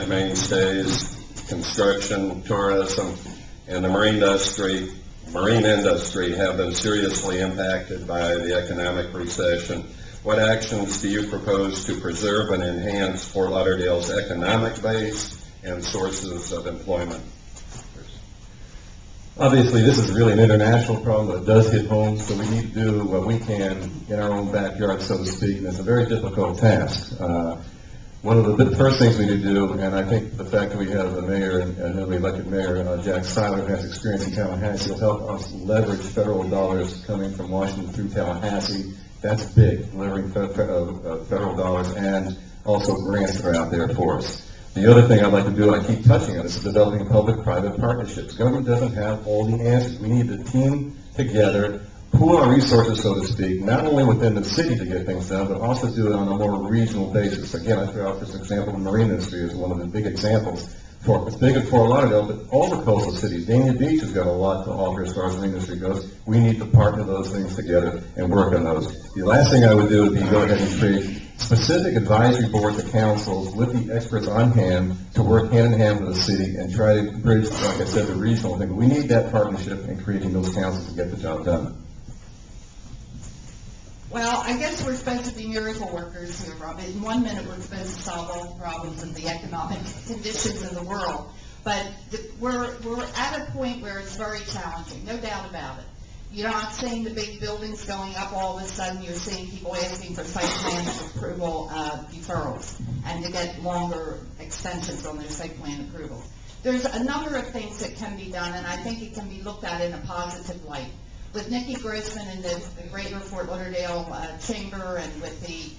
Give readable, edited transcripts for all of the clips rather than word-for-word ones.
mainstays, construction, tourism, and the marine industry have been seriously impacted by the economic recession. What actions do you propose to preserve and enhance Fort Lauderdale's economic base and sources of employment? Obviously, this is really an international problem that does hit home, so we need to do what we can in our own backyard, so to speak, and it's a very difficult task. One of the first things we need to do, and I think the fact that we have the mayor, and newly elected mayor, Jack Seiler, who has experience in Tallahassee, will help us leverage federal dollars coming from Washington through Tallahassee. That's big, delivering federal dollars and also grants that are out there for us. The other thing I'd like to do, and I keep touching on this, is developing public-private partnerships. Government doesn't have all the answers. We need to team together, pool our resources, so to speak, not only within the city to get things done, but also do it on a more regional basis. Again, I threw out this example of the marine industry as one of the big examples. It's big in Fort Lauderdale, but all the coastal cities. Dania Beach has got a lot to offer as far as the marine industry goes. We need to partner those things together and work on those. The last thing I would do would be go ahead and create specific advisory boards to councils with the experts on hand to work hand in hand with the city and try to bridge, like I said, the regional thing. We need that partnership in creating those councils to get the job done. Well, I guess we're supposed to be miracle workers here, Rob. In 1 minute, we're supposed to solve all the problems of the economic conditions of the world. But we're at a point where it's very challenging, no doubt about it. You're not seeing the big buildings going up all of a sudden. You're seeing people asking for site plan approval deferrals and to get longer extensions on their site plan approvals. There's a number of things that can be done, and I think it can be looked at in a positive light. With Nikki Grossman and the Greater Fort Lauderdale Chamber and with the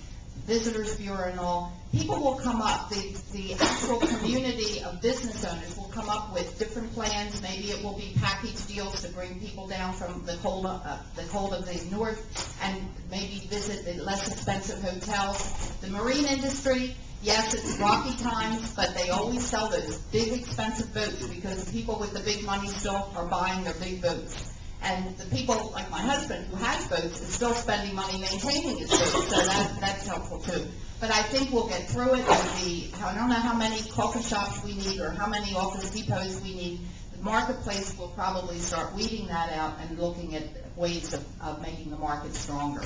Visitors Bureau and all, people will come up, the actual community of business owners will come up with different plans. Maybe it will be package deals to bring people down from the cold of the north and maybe visit the less expensive hotels. The marine industry, yes, it's rocky times, but they always sell those big expensive boats because the people with the big money still are buying their big boats. And the people, like my husband, who has boats, is still spending money maintaining his boat, so that's helpful too. But I think we'll get through it. I don't know how many coffee shops we need or how many office depots we need. The marketplace will probably start weeding that out and looking at ways of making the market stronger.